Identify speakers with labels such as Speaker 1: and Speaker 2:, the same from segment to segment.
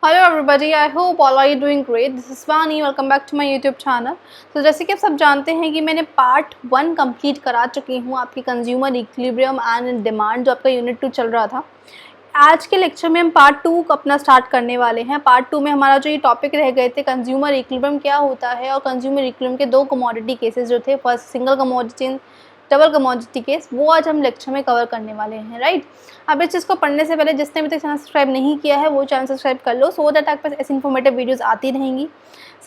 Speaker 1: Hello everybody, I hope all are you doing great. This is Vani, welcome back to my YouTube channel. तो जैसे कि आप सब जानते हैं कि मैंने पार्ट 1 कंप्लीट करा चुकी हूँ आपकी कंज्यूमर इक्विलिब्रियम एंड डिमांड, जो आपका यूनिट 2 चल रहा था। आज के लेक्चर में हम पार्ट 2 अपना स्टार्ट करने वाले हैं। पार्ट 2 में हमारा जो ये टॉपिक रह गए थे, कंज्यूमर इक्विलिब्रियम क्या होता है और कंज्यूमर इक्विलिब्रियम के दो कमोडिटी केसेस जो थे, first single commodity, double commodity case, वो आज हम लेक्चर में कवर करने वाले हैं। राइट, अब इस चीज़ को पढ़ने से पहले जिसने अभी तक चैनल सब्सक्राइब नहीं किया है वो चैनल सब्सक्राइब कर लो, सो दैट आपके पास ऐसी इन्फॉर्मेटिव वीडियोस आती रहेंगी।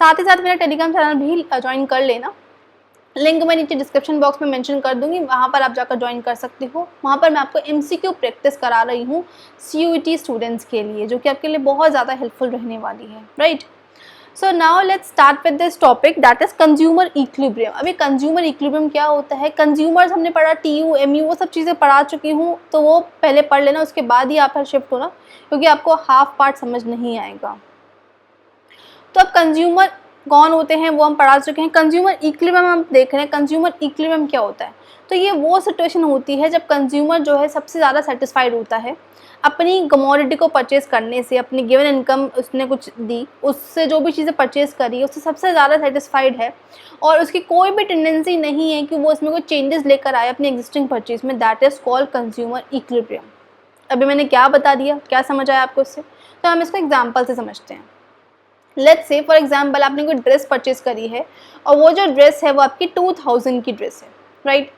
Speaker 1: साथ ही साथ मेरा टेलीग्राम चैनल भी ज्वाइन कर लेना, लिंक मैं नीचे डिस्क्रिप्शन बॉक्स में मेंशन कर दूंगी, वहाँ पर आप जाकर ज्वाइन कर सकते हो। वहाँ पर मैं आपको MCQ प्रैक्टिस करा रही हूँ CUET स्टूडेंट्स के लिए, जो कि आपके लिए बहुत ज़्यादा हेल्पफुल रहने वाली है। Right, so now let's start with this topic, that is consumer equilibrium. अभी कंज्यूमर इक्विलिब्रियम क्या होता है? कंज्यूमर्स हमने पढ़ा, TU MU वो सब चीज़ें पढ़ा चुकी हूँ, तो वो पहले पढ़ लेना, उसके बाद ही आप पर शिफ्ट होना, क्योंकि आपको हाफ पार्ट समझ नहीं आएगा। तो अब कंज्यूमर कौन होते हैं वो हम पढ़ा चुके हैं। कंज्यूमर इक्विलिब्रियम हम देख रहे हैं। कंज्यूमर इक्विलिब्रियम क्या होता है? तो ये वो सिचुएशन होती है जब कंज्यूमर जो है सबसे ज़्यादा सेटिस्फाइड होता है अपनी कमोडिटी को परचेज़ करने से, अपनी गिवन इनकम उसने कुछ दी, उससे जो भी चीज़ें परचेज़ करी उससे सबसे ज़्यादा सेटिस्फाइड है और उसकी कोई भी टेंडेंसी नहीं है कि वो उसमें कोई चेंजेस लेकर आए अपनी एग्जिस्टिंग परचेज़ में। That is called consumer equilibrium. अभी मैंने क्या बता दिया, क्या समझ आया आपको इससे? तो हम इसको एग्जाम्पल से समझते हैं। लेट्स से फॉर एग्जाम्पल आपने कोई ड्रेस परचेज़ करी है और वो जो ड्रेस है वो आपकी 2000 की ड्रेस है। राइट,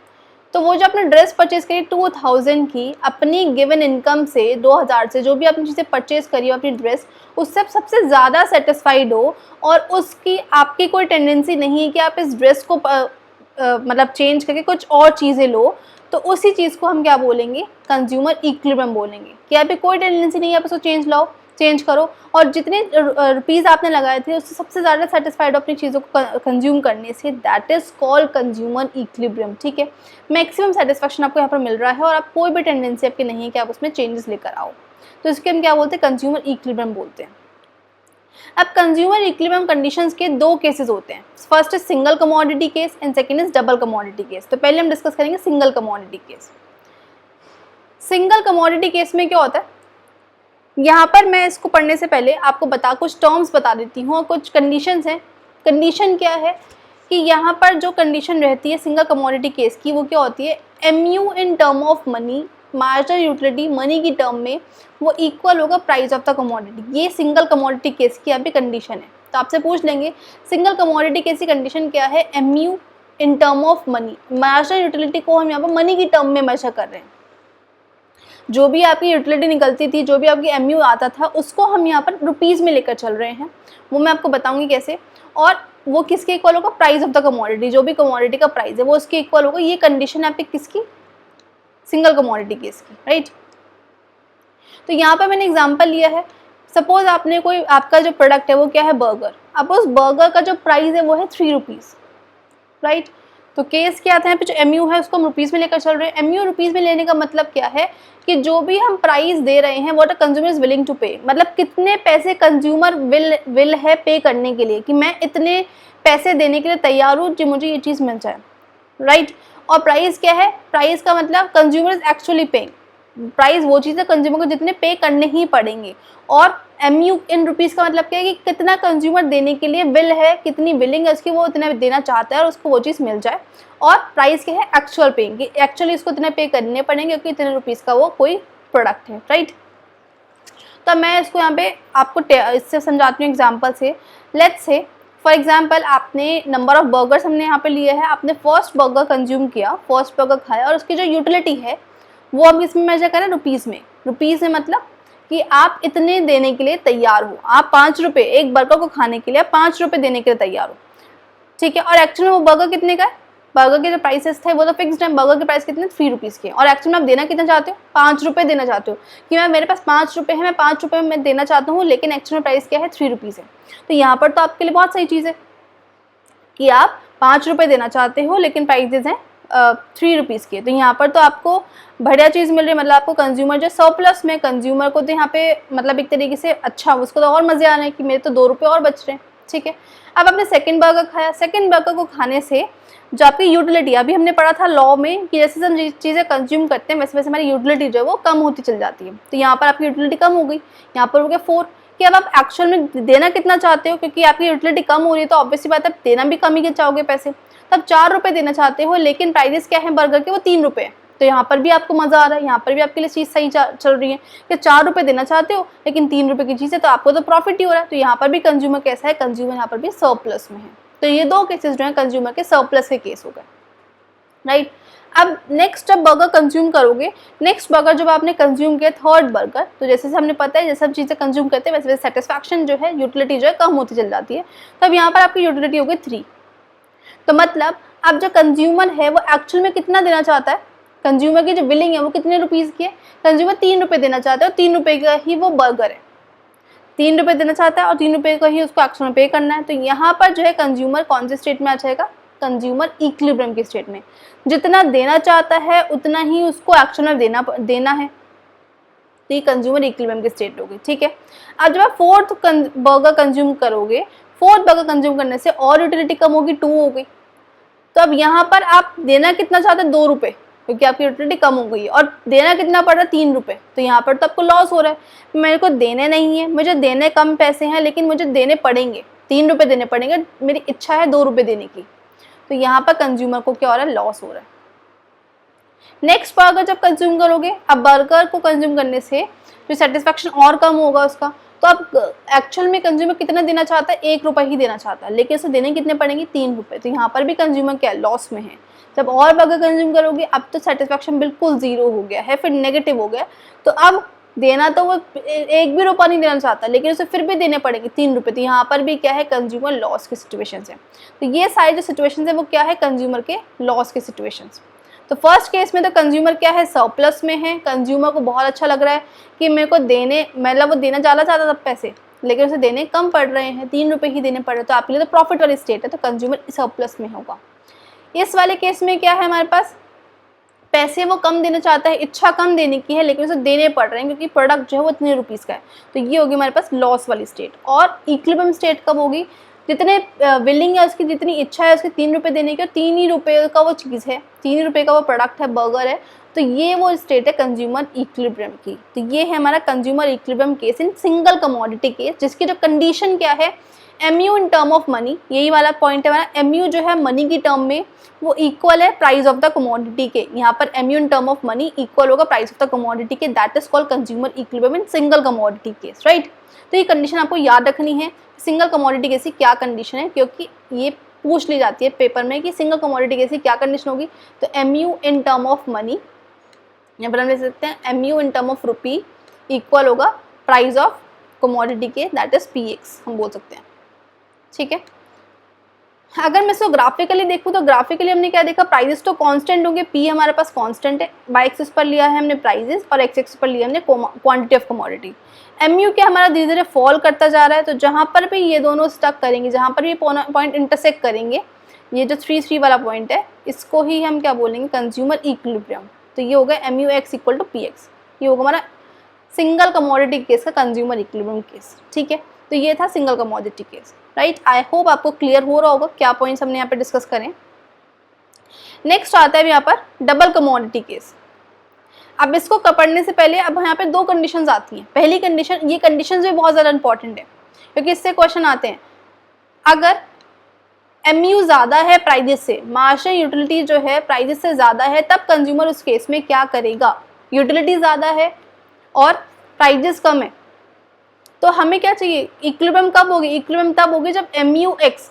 Speaker 1: तो वो जो आपने ड्रेस परचेज़ करी 2000 की, अपनी गिवन इनकम से 2000 से जो भी आपने चीज़ें परचेज़ करी हो अपनी ड्रेस, उससे आप सबसे ज़्यादा सेटिस्फाइड हो और उसकी आपकी कोई टेंडेंसी नहीं है कि आप इस ड्रेस को मतलब चेंज करके कुछ और चीज़ें लो, तो उसी चीज़ को हम क्या बोलेंगे? कंज्यूमर इक्विलिब्रियम बोलेंगे। कि अभी कोई टेंडेंसी नहीं है आप इसको चेंज करो और जितने रुपीज़ आपने लगाए थे उससे सबसे ज़्यादा सेटिस्फाइड हो अपनी चीज़ों को कंज्यूम करने से। That is called consumer equilibrium. ठीक है, मैक्सिमम सेटिस्फैक्शन आपको यहाँ पर मिल रहा है और आप कोई भी टेंडेंसी आपकी नहीं है कि आप उसमें चेंजेस लेकर आओ, तो इसके हम क्या बोलते हैं? कंज्यूमर इक्विलिब्रियम बोलते हैं। अब कंज्यूमर इक्विलिब्रियम कंडीशंस के दो केसेस होते हैं। First is single commodity case and second is double commodity case. तो पहले हम डिस्कस करेंगे single commodity case. Single commodity case में क्या होता है? यहाँ पर मैं इसको पढ़ने से पहले आपको कुछ टर्म्स बता देती हूँ और कुछ कंडीशंस हैं। कंडीशन क्या है कि यहाँ पर जो कंडीशन रहती है सिंगल कमोडिटी केस की, वो क्या होती है? MU in term of money, marginal utility money की टर्म में वो इक्वल होगा प्राइस ऑफ द कमोडिटी। ये सिंगल कमोडिटी केस की यहाँ पे कंडीशन है। तो आपसे पूछ लेंगे सिंगल कमोडिटी केस की कंडीशन क्या है? MU in term of money, marginal utility को हम यहाँ पर मनी की टर्म में मेजर कर रहे हैं। जो भी आपकी यूटिलिटी निकलती थी, जो भी आपकी MU आता था, उसको हम यहाँ पर रुपीज़ में लेकर चल रहे हैं। वो मैं आपको बताऊंगी कैसे। और वो किसके इक्वल होगा? प्राइस ऑफ द कमोडिटी, जो भी कमोडिटी का प्राइस है वो उसके इक्वल होगा। ये कंडीशन है पे किसकी? सिंगल कमोडिटी केस की। राइट, तो यहाँ पर मैंने एग्जांपल लिया है। सपोज आपने कोई, आपका जो प्रोडक्ट है वो क्या है? बर्गर। अब उस बर्गर का जो प्राइस है वो है 3 रुपीज़। राइट, तो केस क्या आता है? यहाँ पे जो MU है उसको हम रुपीज़ में लेकर चल रहे हैं। MU रुपीज़ में लेने का मतलब क्या है कि जो भी हम प्राइस दे रहे हैं, what a consumer is willing to pay, मतलब कितने पैसे कंज्यूमर विल है पे करने के लिए, कि मैं इतने पैसे देने के लिए तैयार हूँ कि मुझे ये चीज़ मिल जाए। राइट, और प्राइस क्या है? प्राइस का मतलब consumer is actually paying. Price वो चीज़ है कंज्यूमर को जितने पे करने ही पड़ेंगे। और MU इन रुपीज़ का मतलब क्या है कि कितना कंज्यूमर देने के लिए विल है, कितनी विलिंग है उसकी, वो इतना देना चाहता है और उसको वो चीज़ मिल जाए। और प्राइस क्या है? एक्चुअल पेइंग, कि एक्चुअली इसको इतने पे करने पड़ेंगे क्योंकि इतने रुपीज़ का वो कोई प्रोडक्ट है। राइट, तो मैं इसको यहाँ पे आपको इससे समझाती हूँ एग्जाम्पल से। लेट्स से फॉर एग्जाम्पल आपने नंबर ऑफ बर्गर्स हमने यहाँ पे लिए है। आपने फर्स्ट बर्गर कंज्यूम किया, फर्स्ट बर्गर खाया और उसकी जो यूटिलिटी है वो हम इसमें मेजर करें रुपीज़ में। रुपीज़ में मतलब कि आप इतने देने के लिए तैयार हो, आप 5 रुपये एक बर्गर को खाने के लिए आप 5 रुपये देने के लिए तैयार हो। ठीक है, और एक्चुअली में वो बर्गर कितने का है? बर्गर के जो प्राइसेस थे वो तो फिक्स्ड है। बर्गर के प्राइस कितने? 3 रुपीज़ के। और एक्चुअली में आप देना कितना चाहते हो? 5 रुपये देना चाहते हो, कि मैं मेरे पास 5 रुपये है, मैं 5 रुपये में देना चाहता हूँ, लेकिन एक्चुअल में प्राइस क्या है? 3 रुपीज़ है। तो यहाँ पर तो आपके लिए बहुत सही चीज़ है कि आप 5 रुपये देना चाहते हो लेकिन प्राइजेज हैं 3 रुपीज़ के। तो यहाँ पर तो आपको बढ़िया चीज़ मिल रही है। मतलब आपको कंज्यूमर जो सरप्लस में, कंज्यूमर को तो यहाँ पे मतलब एक तरीके से अच्छा, उसको तो और मज़े आ रहे हैं कि मेरे तो 2 रुपये और बच रहे हैं। ठीक है, अब आपने सेकंड बर्गर खाया। सेकंड बर्गर को खाने से जो आपकी यूटिलिटी, अभी हमने पढ़ा था लॉ में कि जैसे हम चीज़ें कंज्यूम करते हैं वैसे वैसे हमारी यूटिलिटी जो है वो कम होती चल जाती है। तो यहाँ पर आपकी यूटिलिटी कम हो गई, यहाँ पर हो गया 4, कि अब आप एक्चुअल में देना कितना चाहते हो, क्योंकि आपकी यूटिलिटी कम हो रही है तो ऑब्वियसली बात है देना भी कम ही चाहोगे पैसे। तब 4 रुपये देना चाहते हो, लेकिन प्राइजेस क्या है बर्गर के, वो 3 रुपये है। तो यहाँ पर भी आपको मज़ा आ रहा है, यहाँ पर भी आपके लिए चीज़ सही चल रही है कि 4 रुपये देना चाहते हो लेकिन 3 रुपये की चीज़ है, तो आपको तो प्रॉफिट ही हो रहा है। तो यहाँ पर भी कंज्यूमर कैसा है, कंज्यूमर यहाँ पर भी सरप्लस में है। तो ये दो केसेस जो है कंज्यूमर के सरप्लस के केस हो गए, राइट। अब नेक्स्ट जब बर्गर कंज्यूम करोगे, नेक्स्ट बर्गर जब आपने कंज्यूम किया थर्ड बर्गर, तो जैसे हमने पता है जैसे सब चीज़ें कंज्यूम करते हैं वैसे वैसे सेटिस्फैक्शन जो है, यूटिलिटी जो है कम होती चल जाती है। तो अब यहाँ पर आपकी यूटिलिटी हो गई 3। तो मतलब अब जो कंज्यूमर है वो एक्चुअल में कितना देना चाहता है, कंज्यूमर की जो बिलिंग है वो कितने रुपीज़ की है, कंज्यूमर 3 रुपये देना चाहता है और 3 रुपये का ही वो बर्गर है, 3 रुपये देना चाहता है और 3 रुपये का ही उसको एक्चुअल में पे करना है। तो यहाँ पर जो है कंज्यूमर कौन से स्टेट में आ जाएगा, कंज्यूमर इक्विलिब्रियम की स्टेट में। जितना देना चाहता है उतना ही उसको एक्चुअल में देना है, तो ये कंज्यूमर इक्विलिब्रियम की स्टेट होगी, ठीक है। अब जब आप फोर्थ बर्गर कंज्यूम करोगे, फोर्थ बर्गर कंज्यूम करने से और यूटिलिटी कम होगी, 2 हो गई। तो अब यहाँ पर आप देना कितना चाहते हैं, 2 रुपये, क्योंकि आपकी यूटिलिटी कम हो गई है, और देना कितना पड़ रहा है, 3 रुपये। तो यहाँ पर तो आपको लॉस हो रहा है, मेरे को देने नहीं है, मुझे देने कम पैसे हैं लेकिन मुझे देने पड़ेंगे, 3 रुपये देने पड़ेंगे, मेरी इच्छा है 2 रुपये देने की। तो यहाँ पर कंज्यूमर को क्या हो रहा है, लॉस हो रहा है। नेक्स्ट बर्गर जब कंज्यूम करोगे, अब बर्गर को कंज्यूम करने से जो सेटिस्फैक्शन और कम होगा उसका, तो अब एक्चुअल में कंज्यूमर कितना देना चाहता है, 1 रुपये ही देना चाहता है, लेकिन उसे देने कितने पड़ेंगे, 3 रुपये। तो यहाँ पर भी कंज्यूमर क्या है, लॉस में है। जब और बर्गर कंज्यूम करोगे, अब तो सेटिस्फैक्शन बिल्कुल 0 हो गया है, फिर नेगेटिव हो गया। तो अब देना तो वो 1 भी रुपया नहीं देना चाहता, लेकिन उसे फिर भी देने पड़ेंगे 3 रुपये। तो यहाँ पर भी क्या है, कंज्यूमर लॉस की सिचुएशन है। तो ये सारी जो सिचुएशन है वो क्या है, कंज्यूमर के लॉस के सिचुएशन। तो फर्स्ट केस में तो कंज्यूमर क्या है, सरप्लस में है, कंज्यूमर को बहुत अच्छा लग रहा है कि मेरे को देने, मतलब वो देना ज़्यादा चाहता था पैसे, लेकिन उसे देने कम पड़ रहे हैं, 3 रुपये ही देने पड़ रहे हैं, तो आपके लिए तो प्रॉफिट वाली स्टेट है, तो कंज्यूमर सरप्लस में होगा। इस वाले केस में क्या है, हमारे पास पैसे वो कम देना चाहता है, इच्छा कम देने की है, लेकिन उसे देने पड़ रहे हैं क्योंकि प्रोडक्ट जो है वो इतने रुपीज़ का है। तो ये होगी हमारे पास लॉस वाली स्टेट। और इक्विलिब्रियम स्टेट कब होगी, जितने विलिंग है उसकी, जितनी इच्छा है उसके 3 रुपये देने की, और 3 ही रुपये का वो चीज़ है, 3 ही रुपये का वो प्रोडक्ट है, बर्गर है। तो ये वो स्टेट है कंज्यूमर इक्विलिब्रियम की। तो ये है हमारा consumer equilibrium case in single commodity case, जिसकी जो कंडीशन क्या है, MU in term of money, यही वाला पॉइंट है हमारा। MU जो है मनी की टर्म में वो इक्वल है प्राइस ऑफ द कमोडिटी के। यहाँ पर MU in term of money equal होगा प्राइस ऑफ द कमोडिटी के, that is called consumer equilibrium in single commodity case, right. तो ये कंडीशन आपको याद रखनी है, सिंगल कमोडिटी केस की क्या कंडीशन है, क्योंकि ये पूछ ली जाती है पेपर में कि सिंगल कमोडिटी केस की क्या कंडीशन होगी। तो MU in term of money, यहाँ पर हम ले सकते हैं MU in term of rupee equal होगा प्राइस ऑफ कमोडिटी के, दैट इज PX हम बोल सकते हैं, ठीक है। अगर मैं इसको ग्राफिकली देखूँ तो ग्राफिकली हमने क्या देखा, प्राइजेस तो कांस्टेंट होंगे, P हमारे पास कांस्टेंट है, y एक्सिस पर लिया है हमने प्राइजेस और x एक्सिस पर लिया हमने क्वांटिटी ऑफ कमोडिटी। MU क्या हमारा धीरे धीरे फॉल करता जा रहा है, तो जहाँ पर भी ये दोनों स्टक करेंगे, जहाँ पर भी पॉइंट इंटरसेक्ट करेंगे, ये जो 3 वाला पॉइंट है, इसको ही हम क्या बोलेंगे, कंज्यूमर इक्विलिब्रियम। तो ये होगा MUX इक्वल टू PX, ये होगा हमारा सिंगल कमोडिटी केस का कंज्यूमर इक्विलिब्रियम केस, ठीक है। तो ये था single commodity case, right. I hope आपको क्लियर हो रहा होगा क्या पॉइंट्स हमने यहाँ पे डिस्कस करें। नेक्स्ट आता है यहाँ पर डबल कमोडिटी केस। अब इसको पढ़ने से पहले अब यहाँ पे 2 कंडीशंस आती हैं। पहली कंडीशन, ये कंडीशंस भी बहुत ज़्यादा इंपॉर्टेंट है क्योंकि इससे क्वेश्चन आते हैं। अगर MU ज़्यादा है प्राइजेस से, मार्जिनल यूटिलिटी जो है प्राइजेस से ज़्यादा है, तब कंज्यूमर उस केस में क्या करेगा, यूटिलिटी ज़्यादा है और प्राइजेस कम है, तो हमें क्या चाहिए, इक्विलिब्रियम कब होगी, इक्विलिब्रियम तब होगी जब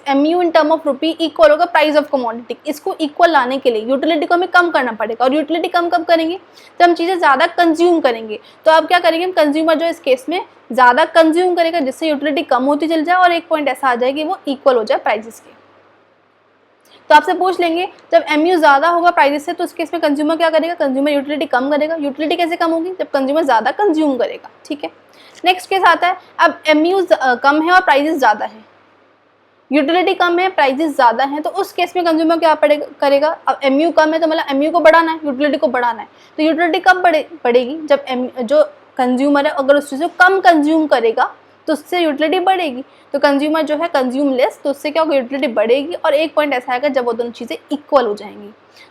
Speaker 1: MU in term of rupee equal होगा प्राइस ऑफ कमोडिटी। इसको इक्वल लाने के लिए यूटिलिटी को हमें कम करना पड़ेगा, और यूटिलिटी कम कब करेंगे, जब हम चीज़ें ज़्यादा कंज्यूम करेंगे। तो अब क्या करेंगे, हम कंज्यूमर जो इस केस में ज़्यादा कंज्यूम करेगा, जिससे यूटिलिटी कम होती चल जाए और एक पॉइंट ऐसा आ जाए कि वो इक्वल हो जाए प्राइजेस के। तो आपसे पूछ लेंगे जब MU ज़्यादा होगा प्राइजेस से, तो उस केस में कंज्यूमर क्या करेगा, कंज्यूमर यूटिलिटी कम करेगा। यूटिलिटी कैसे कम होगी, जब कंज्यूमर ज़्यादा कंज्यूम करेगा, ठीक है। नेक्स्ट केस आता है, अब MU कम है और प्राइजेस ज़्यादा है, यूटिलिटी कम है प्राइजेस ज़्यादा हैं, तो उस केस में कंज्यूमर क्या करेगा, अब MU कम है तो मतलब MU को बढ़ाना है, यूटिलिटी को बढ़ाना है। तो यूटिलिटी कब बढ़ेगी, जब जो कंज्यूमर है अगर उस चीज़ को कम कंज्यूम करेगा तो उससे यूटिलिटी बढ़ेगी। तो कंज्यूमर जो है कंज्यूम लेस, तो उससे क्या होगा, यूटिलिटी बढ़ेगी, और एक पॉइंट ऐसा आएगा जब वो दोनों चीज़ें इक्वल हो जाएंगी।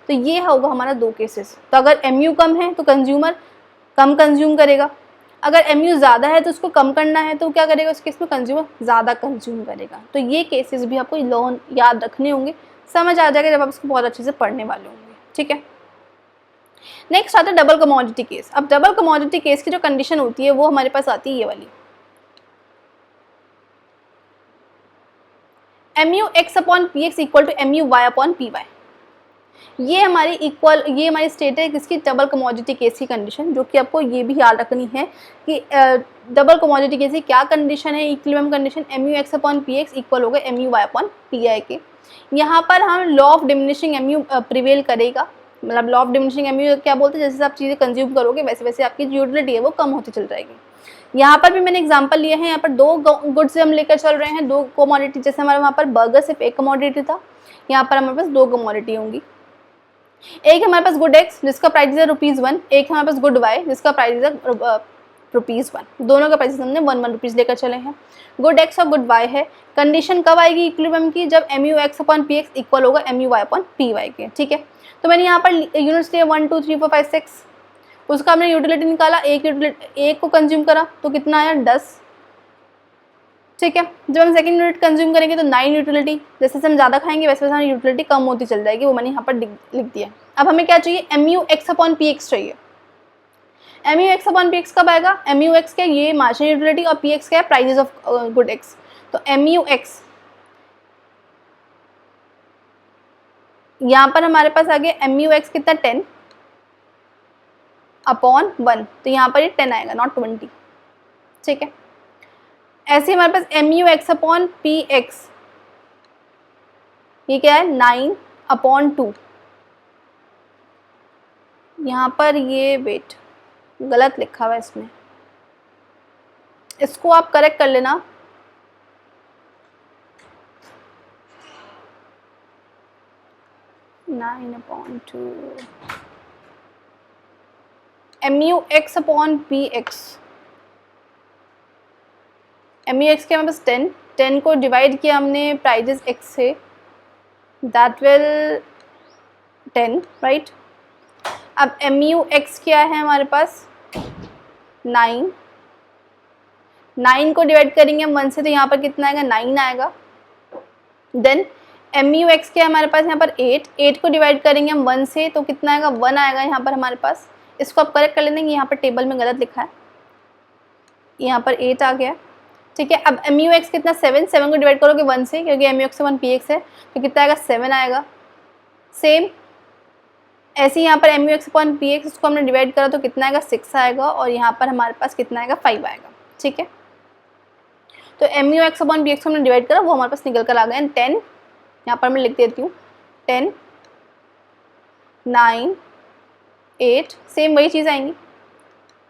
Speaker 1: तो ये होगा हमारा 2 केसेस। तो अगर MU कम है तो कंज्यूमर कम कंज्यूम करेगा, अगर एम यू ज़्यादा है तो उसको कम करना है, तो क्या करेगा उस केस में कंज्यूमर ज़्यादा कंज्यूम करेगा। तो ये केसेस भी आपको लोन याद रखने होंगे, समझ आ जाएगा जब आप इसको बहुत अच्छे से पढ़ने वाले होंगे, ठीक है। नेक्स्ट आता है डबल कमोडिटी केस। अब डबल कमोडिटी केस की जो कंडीशन होती है वो हमारे पास आती है ये वाली, M U x upon P x equal to M U Y upon P y. ये हमारी स्टेट है किसकी, डबल कमोडिटी केस की कंडीशन, जो कि आपको ये भी याद रखनी है कि डबल कमोडिटी केस की क्या कंडीशन है, equilibrium condition M U x upon P x equal होगा M U Y upon P I के। यहाँ पर हम law of diminishing M U prevail करेगा, मतलब law of diminishing M U क्या बोलते हैं, जैसे आप चीज़ें कंज्यूम करोगे वैसे वैसे आपकी जो यूटिलिटी है वो कम होती चल जाएगी। यहाँ पर भी मैंने एग्जांपल लिए हैं, यहाँ पर दो गुड्स हम लेकर चल रहे हैं, दो कमोडिटी, जैसे हमारे वहाँ पर बर्गर सिर्फ एक कमोडिटी था, यहाँ पर हमारे पास दो कमोडिटी होंगी। एक हमारे पास गुड एक्स जिसका प्राइस है ₹1, एक हमारे पास गुड वाई जिसका प्राइस है ₹1। दोनों का प्राइस हमने 1 रुपीज़ लेकर चले हैं। गुड एक्स और गुड वाई है। कंडीशन कब आएगी इक्विलिब्रियम की, जब M U x upon P x equal होगा M U Y upon P Y के, ठीक है। तो मैंने यहाँ पर यूनिट्स लिए 1 2 3 4 5 6, उसका हमने यूटिलिटी निकाला, एक को कंज्यूम करा तो कितना आया 10, ठीक है। जब हम सेकंड यूनिट कंज्यूम करेंगे तो 9 यूटिलिटी, जैसे हम ज़्यादा खाएंगे वैसे वैसे हमारी यूटिलिटी कम होती चल जाएगी, वो मैंने यहाँ पर लिख दिया। अब हमें क्या चाहिए, M U x upon P X चाहिए। M U x upon P X कब आएगा, एम यू एक्स क्या ये मार्जिनल यूटिलिटी और पी एक्स क्या है प्राइजेस ऑफ गुड एक्स। तो एम यू एक्स यहाँ पर हमारे पास आ गया एम यू एक्स कितना 10 अपॉन 1, तो यहाँ पर ये 10 आएगा नॉट 20, ठीक है। ऐसे हमारे पास M U x upon P X, ये क्या है 9 अपॉन 2, यहाँ पर ये वेट गलत लिखा हुआ है इसमें, इसको आप करेक्ट कर लेना। Nine upon 2 M U x upon P x, M U x के हमारे पास 10 को डिवाइड किया हमने प्राइजेस एक्स से, दैट विल 10 राइट। अब एम यू एक्स क्या है हमारे पास 9 को डिवाइड करेंगे हम 1 से, तो यहाँ पर कितना आएगा 9 आएगा। देन एम यू एक्स क्या है हमारे पास यहाँ पर 8 को डिवाइड करेंगे हम 1 से, तो कितना आएगा 1 आएगा यहाँ पर हमारे पास। इसको आप करेक्ट कर लेंगे, यहाँ पर टेबल में गलत लिखा है, यहाँ पर 8 आ गया, ठीक है। अब एम यू एक्स कितना 7 को डिवाइड करोगे 1 से, क्योंकि M U x 1 P x है, तो कितना आएगा 7 आएगा। सेम ऐसे यहाँ पर M U x upon P x, इसको हमने डिवाइड करा तो कितना आएगा 6 आएगा, और यहाँ पर हमारे पास कितना आएगा 5 आएगा, ठीक है। तो M U x upon P x को हमने डिवाइड करा, वो हमारे पास निकल कर आ गया 10, यहाँ पर मैं लिख देती हूँ 10 9 8, सेम वही चीज़ आएंगी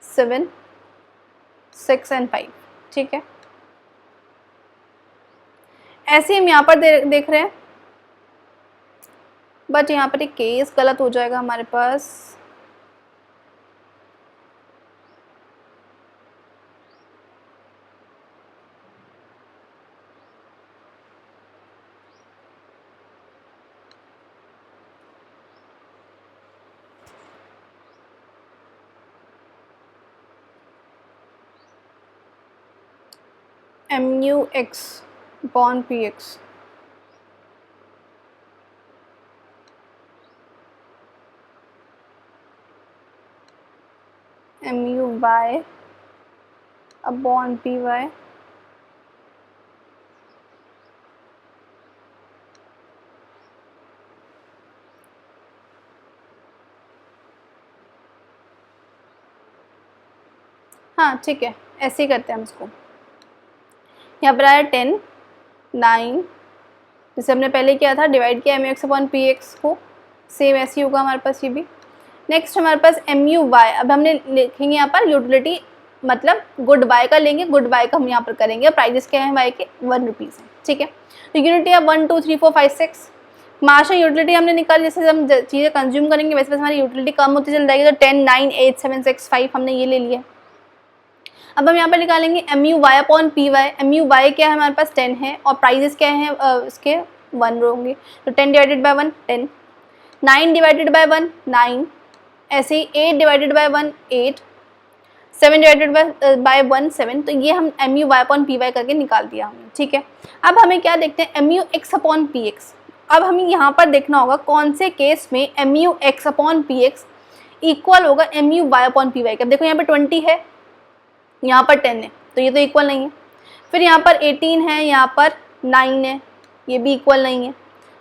Speaker 1: 7 6 एंड 5, ठीक है। ऐसे हम यहाँ पर देख रहे हैं, बट यहाँ पर एक केस गलत हो जाएगा हमारे पास। M U x upon P x, M U Y upon P Y, हाँ ठीक है, ऐसे ही करते हैं हम इसको। यहाँ पर आया 10 9, जैसे हमने पहले किया था डिवाइड किया M U x upon P x को, सेम ऐसे ही होगा हमारे पास ये भी। नेक्स्ट हमारे पास एम यू वाई, अब हमने लिखेंगे यहाँ पर यूटिलिटी, मतलब गुड बाय का लेंगे, गुड बाय का हम यहाँ पर करेंगे, प्राइजेस क्या है वाई के 1 रुपीज़ है, ठीक है। तो यूनिटी है 1 2 3 4 5 6, मार्जिनल यूटिलिटी हमने निकाली, जैसे हम चीज़ें कंज्यूम करेंगे वैसे वैसे हमारी यूटिलिटी कम होती चल जाएगी, तो 10 9 8 7 6 5 हमने ये ले लिया। अब हम यहाँ पर निकालेंगे M U Y upon P y, M U y क्या है हमारे पास 10 है, और प्राइजेस क्या है इसके 1 होंगे, तो 10 डिवाइडेड बाय 1 10, 9 डिवाइडेड बाय 1 9, ऐसे ही 8 डिवाइडेड बाय 1 8, 7 डिवाइडेड बाय 1 7, तो ये हम M U Y upon P y करके निकाल दिया हमने, ठीक है। अब हमें क्या देखते हैं, M U x upon P x. अब हमें यहाँ पर देखना होगा कौन से केस में M U x upon P x equal होगा M U Y upon P Y का। देखो यहाँ पर 20 है, यहाँ पर 10 है, तो ये तो इक्वल नहीं है। फिर यहाँ पर 18 है, यहाँ पर 9 है, ये भी इक्वल नहीं है।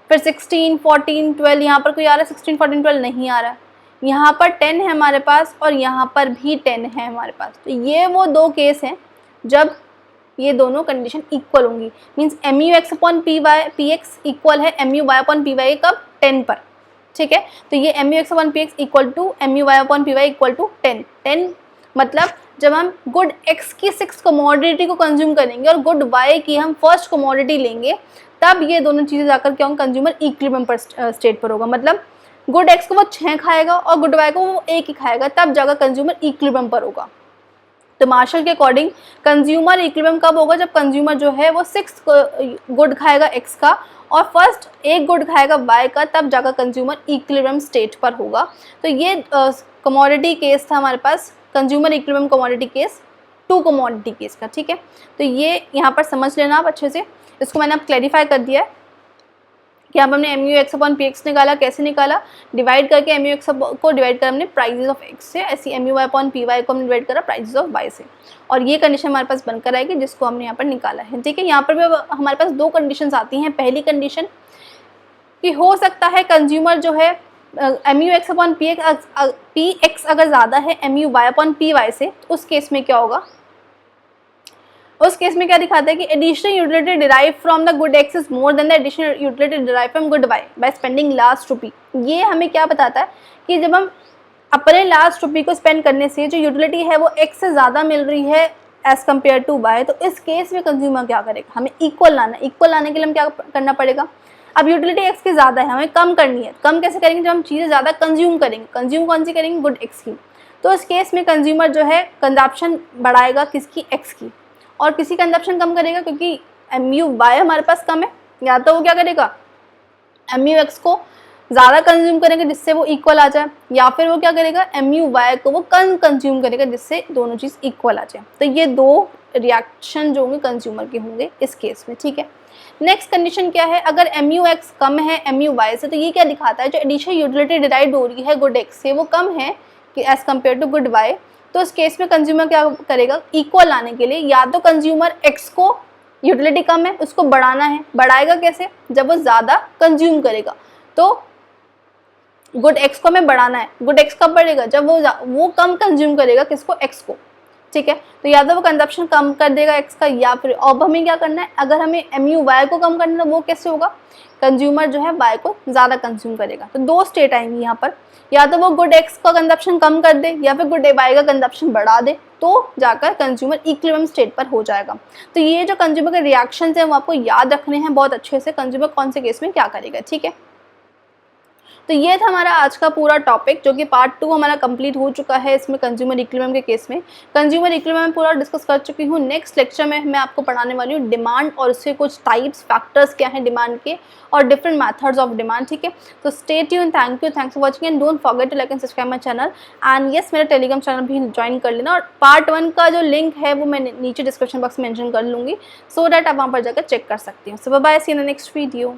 Speaker 1: फिर 16, 14, 12, यहाँ पर कोई आ रहा है 16, 14, 12 नहीं आ रहा है। यहाँ पर 10 है हमारे पास और यहाँ पर भी 10 है हमारे पास। तो ये वो दो केस हैं जब ये दोनों कंडीशन इक्वल होंगी। Means M U x upon P x equal है M U Y upon P Y कब, 10 पर, ठीक है। तो ये M U x upon P x equal to M U Y upon P Y equal to 10। 10 मतलब जब हम गुड एक्स की 6 कमोडिटी को कंज्यूम करेंगे और गुड वाई की हम फर्स्ट कमोडिटी लेंगे, तब ये दोनों चीज़ें जाकर क्या होंगे, कंज्यूमर इक्विलिब्रियम पर स्टेट पर होगा। मतलब गुड एक्स को वो 6 खाएगा और गुड वाई को वो 1 ही खाएगा, तब जाकर कंज्यूमर इक्विलिब्रियम पर होगा। तो मार्शल के अकॉर्डिंग कंज्यूमर इक्विलिब्रियम कब होगा, जब कंज्यूमर जो है वो 6 गुड खाएगा एक्स का और फर्स्ट 1 गुड खाएगा वाई का, तब जाकर कंज्यूमर इक्विलिब्रियम स्टेट पर होगा। तो ये कमोडिटी केस था हमारे पास, consumer equilibrium commodity case, 2 commodity case का, ठीक है। तो ये यहाँ पर समझ लेना आप अच्छे से, इसको मैंने अब क्लैरिफाई कर दिया है कि अब हमने M U x upon P x निकाला। कैसे निकाला, डिवाइड करके एम यू एक्स को डिवाइड कर हमने प्राइजेज ऑफ एक्स से, ऐसी M U Y upon P y को हमने डिवाइड करा प्राइजेज ऑफ वाई से, और ये कंडीशन हमारे पास बनकर आएगी जिसको हमने यहाँ पर निकाला है, ठीक है। यहाँ पर भी हमारे पास 2 कंडीशंस आती हैं। पहली कंडीशन कि हो सकता है कंज्यूमर जो है M U x upon P x अगर ज़्यादा है M U Y upon P y से, तो उस केस में क्या होगा, उस केस में क्या दिखाता है कि additional utility derive from the good X is more than the additional utility derive from good Y by spending last rupee. ये हमें क्या बताता है कि जब हम अपने लास्ट रुपी को स्पेंड करने से जो यूटिलिटी है वो एक्स से ज़्यादा मिल रही है एज कम्पेयर टू वाई, तो इस केस में कंज्यूमर क्या करेगा, हमें इक्वल लाना है। इक्वल लाने के लिए हम क्या करना पड़ेगा, अब यूटिलिटी एक्स की ज़्यादा है, हमें कम करनी है। कम कैसे करेंगे, जब हम चीज़ें ज़्यादा कंज्यूम करेंगे। कंज्यूम कौन सी करेंगे, गुड एक्स की। तो इस केस में कंज्यूमर जो है कंजप्शन बढ़ाएगा किसकी, एक्स की, और किसी कंजप्शन कम करेगा क्योंकि एम यू वाई हमारे पास कम है। या तो वो क्या करेगा, एम यू एक्स को ज़्यादा कंज्यूम करेंगे जिससे वो इक्वल आ जाए, या फिर वो क्या करेगा, एम यू वाई को वो कम कंज्यूम करेगा जिससे दोनों चीज़ इक्वल आ जाए। तो ये 2 रिएक्शन जो होंगे कंज्यूमर के होंगे इस केस में, ठीक है। नेक्स्ट कंडीशन क्या है, अगर एम यू एक्स कम है एम यू वाई से, तो ये क्या दिखाता है, जो एडिशनल यूटिलिटी डिराइव हो रही है गुड एक्स से वो कम है कि as compared to good y. तो इस केस में कंज्यूमर क्या करेगा, इक्वल लाने के लिए या तो कंज्यूमर एक्स को, यूटिलिटी कम है उसको बढ़ाना है, बढ़ाएगा कैसे, जब वो ज़्यादा कंज्यूम करेगा। तो गुड एक्स को हमें बढ़ाना है। गुड एक्स कब बढ़ेगा, जब वो कम कंज्यूम करेगा किसको, एक्स को, ठीक है। तो या तो वो कंजप्शन कम कर देगा एक्स का, या फिर अब हमें क्या करना है, अगर हमें एम यू वाई को कम करना है वो कैसे होगा, कंज्यूमर जो है वाई को ज़्यादा कंज्यूम करेगा। तो 2 स्टेट आएंगी यहाँ पर, या तो वो गुड एक्स का कंजप्शन कम कर दे या फिर गुड वाई का कंजप्शन बढ़ा दे, तो जाकर कंज्यूमर इक्विलिब्रियम स्टेट पर हो जाएगा। तो ये जो कंज्यूमर के रिएक्शंस हैं वो आपको याद रखने हैं बहुत अच्छे से, कंज्यूमर कौन से केस में क्या करेगा, ठीक है। तो ये था हमारा आज का पूरा टॉपिक, जो कि पार्ट 2 हमारा कंप्लीट हो चुका है। इसमें कंज्यूमर इक्विलिब्रियम के केस में कंज्यूमर इक्विलिब्रियम में पूरा डिस्कस कर चुकी हूँ। नेक्स्ट लेक्चर में मैं आपको पढ़ाने वाली हूँ डिमांड और उसके कुछ टाइप्स, फैक्टर्स क्या हैं डिमांड के और डिफरेंट मेथड्स ऑफ डिमांड, ठीक है। तो stay tuned, thanks for watching and don't forget to like and subscribe my channel. And yes, मेरा टेलीग्राम चैनल भी ज्वाइन कर लेना, और पार्ट 1 का जो लिंक है वो मैं नीचे डिस्क्रिप्शन बॉक्स में मेंशन कर लूँगी, सो दैट आप वहाँ पर जाकर चेक कर सकती हूँ। So bye, see in the next video.